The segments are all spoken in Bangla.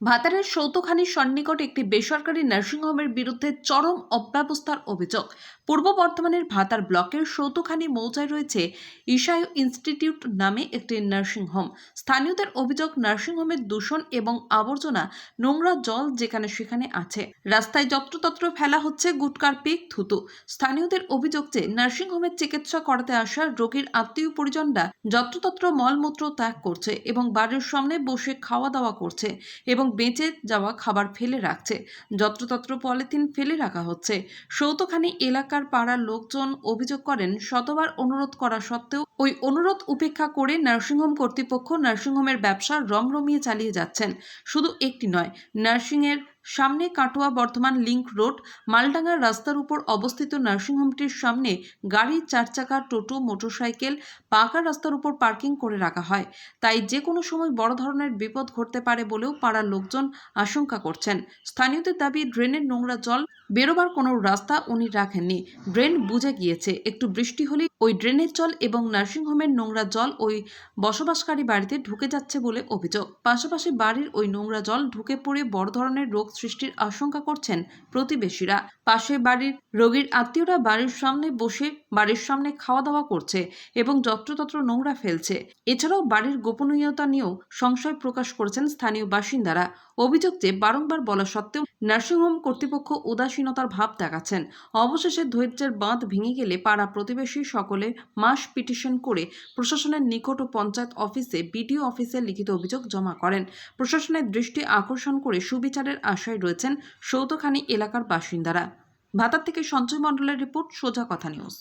ভাতারের সৌতখানির সন্নিকট একটি বেসরকারি নার্সিংহোমের বিরুদ্ধে চরম অব্যবস্থার অভিযোগ। পূর্ব বর্ধমানের ভাতার ব্লকের সৌতখানি মৌজায় রয়েছে ইশায়ু ইনস্টিটিউট নামে একটি নার্সিংহোম। স্থানীয়দের অভিযোগ, নার্সিংহোমের দূষণ এবং আবর্জনা, নোংরা জল যেখানে সেখানে আছে। রাস্তায় যত্রতত্র ফেলা হচ্ছে গুটকার পিক, থুতু। স্থানীয়দের অভিযোগ যে নার্সিংহোমের চিকিৎসা করাতে আসা রোগীর আত্মীয় পরিজনরা যত্রতত্র মলমূত্র ত্যাগ করছে এবং বাড়ির সামনে বসে খাওয়া দাওয়া করছে এবং বেঁচে যাওয়া খাবার ফেলে রাখছে। যত্রতত্র পলিথিন ফেলে রাখা হচ্ছে। সৌতখানি এলাকার পাড়ার লোকজন অভিযোগ করেন, শতবার অনুরোধ করা সত্ত্বেও ওই অনুরোধ উপেক্ষা করে নার্সিংহোম কর্তৃপক্ষ নার্সিংহোমের ব্যবসা রমরমিয়ে চালিয়ে যাচ্ছেন। শুধু একটি নয়, নার্সিংয়ের সামনে কাটোয়া বর্ধমান লিংক রোড মালডাঙ্গার রাস্তার উপর অবস্থিত নার্সিংহোমটির সামনে গাড়ি, চার চাকা, টোটো, মোটরসাইকেল পাকা রাস্তার উপর পার্কিং করে রাখা হয়। তাই যে কোনো সময় বড় ধরনের বিপদ ঘটতে পারে বলেও পাড়ার লোকজন আশঙ্কা করছেন। স্থানীয়দের দাবি, ড্রেনের নোংরা জল বেরোবার কোনো রাস্তা উনি রাখেননি। ড্রেন বুজে গিয়েছে। একটু বৃষ্টি হলেই ওই ড্রেনের জল এবং নার্সিংহোমের নোংরা জল ওই বসবাসকারী বাড়িতে ঢুকে যাচ্ছে বলে অভিযোগ। পাশাপাশি বাড়ির ওই নোংরা জল ঢুকে পড়ে বড় ধরনের রোগ সৃষ্টির আশঙ্কা করছেন প্রতিবেশীরা। পাশে বাড়ির রোগীর আত্মীয়রা বাড়ির সামনে বসে বাড়ির সামনে খাওয়া দাওয়া করছে এবং যত্রতত্র নোংরা ফেলছে। এছাড়াও বাড়ির গোপনীয়তা নিয়েও সংশয় প্রকাশ করেছেন স্থানীয় বাসিন্দারা। অভিযোগ যে বারংবার বলা সত্ত্বেও নার্সিংহোম কর্তৃপক্ষ উদাসীনতার ভাব দেখাচ্ছেন। অবশেষে ধৈর্যের বাঁধ ভেঙে গেলে পাড়া প্রতিবেশী সকলে মাস পিটিশন করে প্রশাসনের নিকট ও পঞ্চায়েত অফিসে, বিডিও অফিসে লিখিত অভিযোগ জমা করেন। প্রশাসনের দৃষ্টি আকর্ষণ করে সুবিচারের আশায় রয়েছেন সৌতখানি এলাকার বাসিন্দারা। ভাতার থেকে সঞ্জয় মণ্ডলের রিপোর্ট, সোজা কথা নিউজ।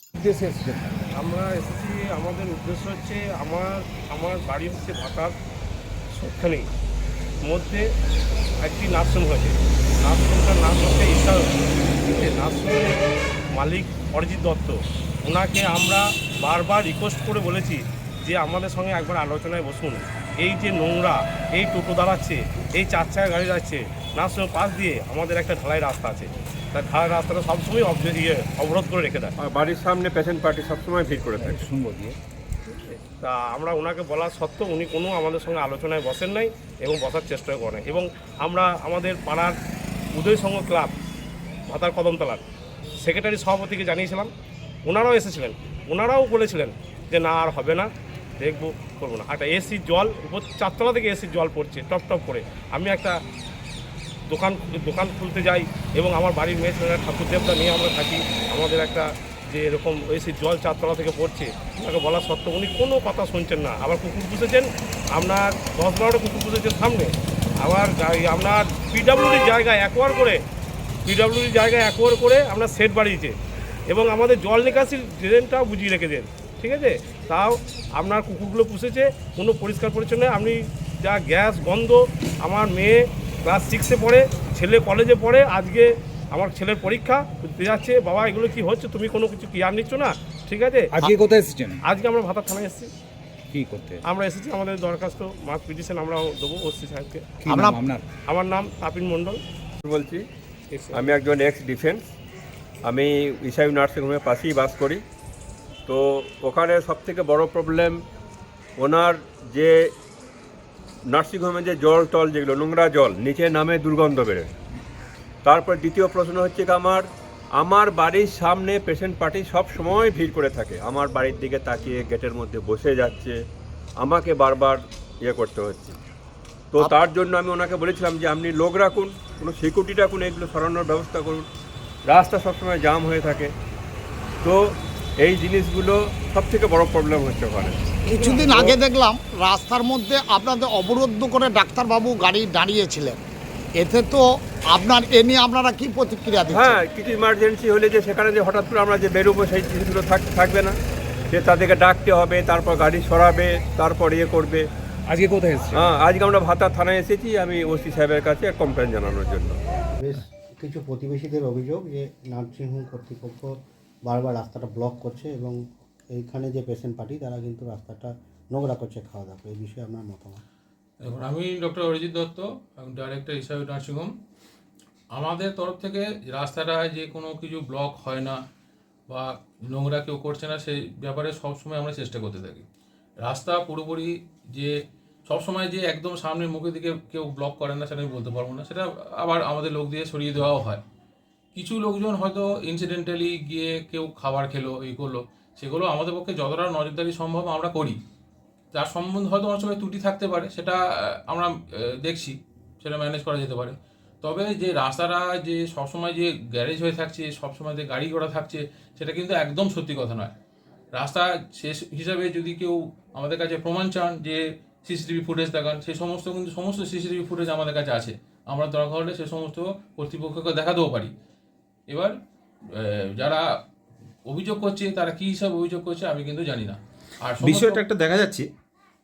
আমরা এসেছি, আমাদের উদ্দেশ্য হচ্ছে আমার বাড়ি হচ্ছে ভাতার সবখানেই মধ্যে একটি নার্সিং হয়েছে। নার্সিংটার নাম হচ্ছে ইশায়ু। নার্সিংয়ের মালিক অরিজিৎ দত্ত, ওনাকে আমরা বারবার রিকোয়েস্ট করে বলেছি যে আমাদের সঙ্গে একবার আলোচনায় বসুন। এই যে নোংরা, এই টোটো দাঁড়াচ্ছে, এই চার চাকা গাড়ি যাচ্ছে, নার্সিংয়ের পাশ দিয়ে আমাদের একটা ঢালাই রাস্তা আছে, তার ঢালাই রাস্তাটা সবসময় অবরোধ করে রেখে দেয়। বাড়ির সামনে পেশেন্ট পার্টি সবসময় ভিড় করে থাকে। শুনবো দিয়ে তা আমরা ওনাকে বলা সত্ত্বেও উনি কোনো আমাদের সঙ্গে আলোচনায় বসেন নাই এবং বসার চেষ্টা করেন। এবং আমরা আমাদের পাড়ার উদয় সংঘ ক্লাব ভাতার কদমতলার সেক্রেটারি সভাপতিকে জানিয়েছিলাম, ওনারাও এসেছিলেন, ওনারাও বলেছিলেন যে না আর হবে না, দেখবো, করবো না। একটা এসির জল উপর চারতলা থেকে এসির জল পড়ছে টপ টপ করে। আমি একটা দোকান খুলতে যাই এবং আমার বাড়ির মেয়ে ছেলেরা ঠাকুর দেবতা নিয়ে আমরা থাকি। আমাদের একটা যে এরকম এসির জল চারতলা থেকে পড়ছে, ওনাকে বলা সত্ত্বেও উনি কোনো কথা শুনছেন না। আবার কুকুর পুষেছেন, আপনার 10-12টা কুকুর পুষেছেন সামনে। আবার আপনার পিডাব্লিউডির জায়গায় অ্যাকোয়ার করে আপনার সেট বাড়িয়েছে এবং আমাদের জল নিকাশির ড্রেনটাও বুঝিয়ে রেখে দেন। ঠিক আছে, তাও আপনার কুকুরগুলো পুষেছে, কোনো পরিষ্কার পরিচ্ছন্ন। আপনি যা গ্যাস গন্ধ, আমার মেয়ে ক্লাস 6-এ পড়ে, ছেলে কলেজে পড়ে, আজকে আমার ছেলের পরীক্ষা দিতে যাচ্ছে। বাবা এগুলো কি হচ্ছে, তুমি কোনো কিছু কেয়ার নিচ্ছ না। ঠিক আছে, আজকে কোথায় এসেছেন? আজকে আমরা ভাতার থানায় এসেছি। কি করতে আমরা এসেছি, আমাদের দরখাস্ত মাস পিটিশন আমরা দেবো ওসি সাহেবকে। আপনার আমার নাম তাপিন মণ্ডল বলছি, আমি একজন এক্স ডিফেন্স। আমি ইশায়ু নার্সিংহোমের পাশেই বাস করি। তো ওখানে সবথেকে বড় প্রবলেম ওনার যে নার্সিংহোমে যে জল টল যেগুলো নোংরা জল নিচে নামে দুর্গন্ধ বেরোয়। তারপর দ্বিতীয় প্রশ্ন হচ্ছে কি, আমার বাড়ির সামনে পেশেন্ট পার্টি সব সময় ভিড় করে থাকে। আমার বাড়ির দিকে তাকিয়ে গেটের মধ্যে বসে যাচ্ছে, আমাকে বারবার করতে হচ্ছে। তো তার জন্য আমি ওনাকে বলেছিলাম যে আপনি লোক রাখুন, কোনো সিকিউরিটি রাখুন, এগুলো সরানোর ব্যবস্থা করুন। রাস্তা সবসময় জাম হয়ে থাকে। তো এই জিনিসগুলো সবথেকে বড় প্রবলেম হচ্ছে ওখানে। কিছুদিন আগে দেখলাম রাস্তার মধ্যে আপনাদের অবরুদ্ধ করে ডাক্তারবাবু গাড়ি দাঁড়িয়েছিলেন, এতে তো আপনার এ নিয়ে আপনারা কি প্রতিক্রিয়া দিচ্ছেন? হ্যাঁ, কিছু ইমার্জেন্সি হলে যে সেখানে যে হঠাৎ করে আমরা যে বেরোবো সেই জিনিসগুলো থাকবে না, যে তাদেরকে ডাকতে হবে, তারপর গাড়ি সরাবে, তারপর করবে। আজকে কোথায় এসেছেন? হ্যাঁ, আজকে আমরা ভাতার থানায় এসেছি, আমি ওসি সাহেবের কাছে কমপ্লেন জানানোর জন্য। বেশ কিছু প্রতিবেশীদের অভিযোগ যে নার্সিংহোম কর্তৃপক্ষ বারবার রাস্তাটা ব্লক করছে এবং এইখানে যে পেশেন্ট পার্টি তারা কিন্তু রাস্তাটা নোংরা করছে, খাওয়া দাওয়া। এই বিষয়ে আপনার মতামত? এখন আমি doctor Arijit Dutta, director Ishayu nursing home. আমাদের তরফ থেকে রাস্তাটায় যে কোনো কিছু ব্লক হয় না বা নোংরা কেউ করছে না, সেই ব্যাপারে সবসময় আমরা চেষ্টা করতে থাকি। রাস্তা পুরোপুরি যে সবসময় যে একদম সামনের মুখের দিকে কেউ ব্লক করে না সেটা আমি বলতে পারবো না, সেটা আবার আমাদের লোক দিয়ে সরিয়ে দেওয়াও হয়। কিছু লোকজন হয়তো ইনসিডেন্টালি গিয়ে কেউ খাবার খেলো, এই করলো, সেগুলো আমাদের পক্ষে যতটা নজরদারি সম্ভব আমরা করি। তার সম্বন্ধে হয়তো অনেক সময় ত্রুটি থাকতে পারে, সেটা আমরা দেখছি, সেটা ম্যানেজ করা যেতে পারে। তবে যে রাস্তাটা যে সবসময় যে গ্যারেজ হয়ে থাকছে, সবসময় যে গাড়ি ঘোড়া থাকছে, সেটা কিন্তু একদম সত্যি কথা নয়। রাস্তা শেষ হিসাবে যদি কেউ আমাদের কাছে প্রমাণ চান যে সিসিটিভি ফুটেজ দেখান, সেই সমস্ত কিন্তু সমস্ত সিসিটিভি ফুটেজ আমাদের কাছে আছে। আমরা দরকার হলে সে সমস্ত কর্তৃপক্ষকে দেখাতেও পারি। এবার যারা অভিযোগ করছে তারা কী হিসাবে অভিযোগ করছে আমি কিন্তু জানি না। আর বিষয়টা একটা দেখা যাচ্ছে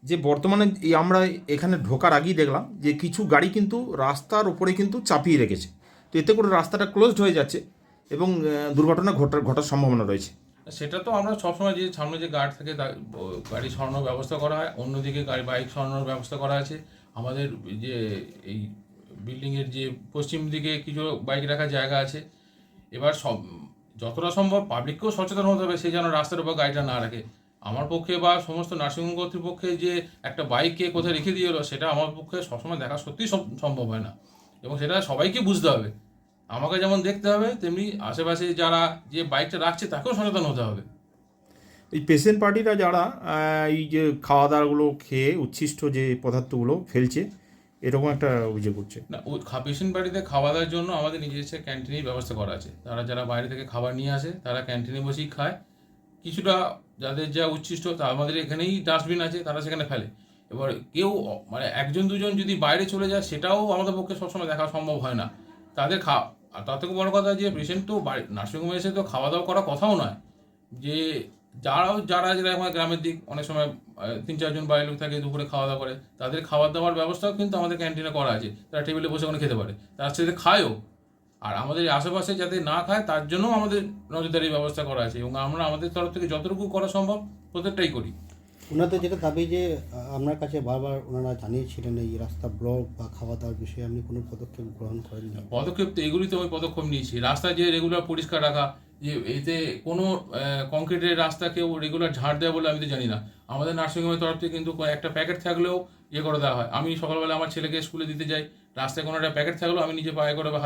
যে বর্তমানে এই আমরা এখানে ঢোকার আগেই দেখলাম যে কিছু গাড়ি কিন্তু রাস্তার ওপরে কিন্তু চাপিয়ে রেখেছে, তো এতে করে রাস্তাটা ক্লোজড হয়ে যাচ্ছে এবং দুর্ঘটনা ঘটার সম্ভাবনা রয়েছে। সেটা তো আমরা সবসময় যে সামনে যে গার্ড থাকে গাড়ি সরানোর ব্যবস্থা করা হয়, অন্যদিকে বাইক সরানোর ব্যবস্থা করা আছে। আমাদের যে এই বিল্ডিংয়ের যে পশ্চিম দিকে কিছু বাইক রাখার জায়গা আছে। এবার যতটা সম্ভব পাবলিককেও সচেতন হতে হবে, সে যেন রাস্তার উপর গাড়িটা না রাখে। আমার পক্ষে বা সমস্ত নার্সিংহোম কর্তৃপক্ষে যে একটা বাইককে কোথায় রেখে দিয়ে এলো, সেটা আমার পক্ষে সবসময় দেখা সত্যিই সম্ভব হয় না, এবং সেটা সবাইকে বুঝতে হবে। আমাকে যেমন দেখতে হবে, তেমনি আশেপাশে যারা যে বাইকটা রাখছে তাকেও সচেতন হতে হবে। এই পেশেন্ট পার্টিরা যারা এই যে খাওয়া দাওয়াগুলো খেয়ে উচ্ছিষ্ট যে পদার্থগুলো ফেলছে, এরকম একটা অভিযোগ করছে। না, পেশেন্ট বাড়িতে খাওয়া দাওয়ার জন্য আমাদের নিজস্ব ক্যান্টিনের ব্যবস্থা করা আছে। যারা বাইরে থেকে খাবার নিয়ে আসে তারা ক্যান্টিনে বসেই খায়। কিছুটা যাদের যা উচ্ছিষ্ট, তা আমাদের এখানেই ডাস্টবিন আছে, তারা সেখানে ফেলে। এবার কেউ মানে একজন দুজন যদি বাইরে চলে যায়, সেটাও আমাদের পক্ষে সবসময় দেখা সম্ভব হয় না। তাদের আর তার থেকে বড় কথা যে পেশেন্ট তো নার্সিংহোমে এসে তো খাওয়া দাওয়া করার কথাও নয়। যে যারা এখন গ্রামের দিক অনেক সময় 3-4 জন বাইরের লোক থাকে, দুপুরে খাওয়া দাওয়া করে, তাদের খাবার দাবার ব্যবস্থাও কিন্তু আমাদের ক্যান্টিনে করা আছে। তারা টেবিলে বসে ওখানে খেতে পারে, তার সাথে খায়ও। আর আমাদের আশেপাশে যাতে না খায় তার জন্যও আমাদের নজরদারির ব্যবস্থা করা আছে, এবং আমরা আমাদের তরফ থেকে যতটুকু করা সম্ভব প্রত্যেকটাই করি। ওনাদের যেটা দাবি যে আপনার কাছে বারবার ওনারা জানিয়েছিলেন এই রাস্তা ব্লক বা খাওয়া দাওয়ার বিষয়ে আপনি কোনো পদক্ষেপ গ্রহণ করেননি। পদক্ষেপ তো এগুলি তো আমি পদক্ষেপ নিয়েছি। রাস্তা যে রেগুলার পরিষ্কার রাখা, যে এতে কোনো কংক্রিটের রাস্তা কেউ রেগুলার ঝাড় দেয় বলে আমি তো জানি না। আমাদের নার্সিংহোমের তরফ থেকে কিন্তু একটা প্যাকেট থাকলেও করে দেওয়া হয়। আমি সকালবেলা আমার ছেলেকে স্কুলে দিতে যাই, রাস্তায় কোনো একটা প্যাকেট থাকলেও আমি নিজে পায়ে করে বা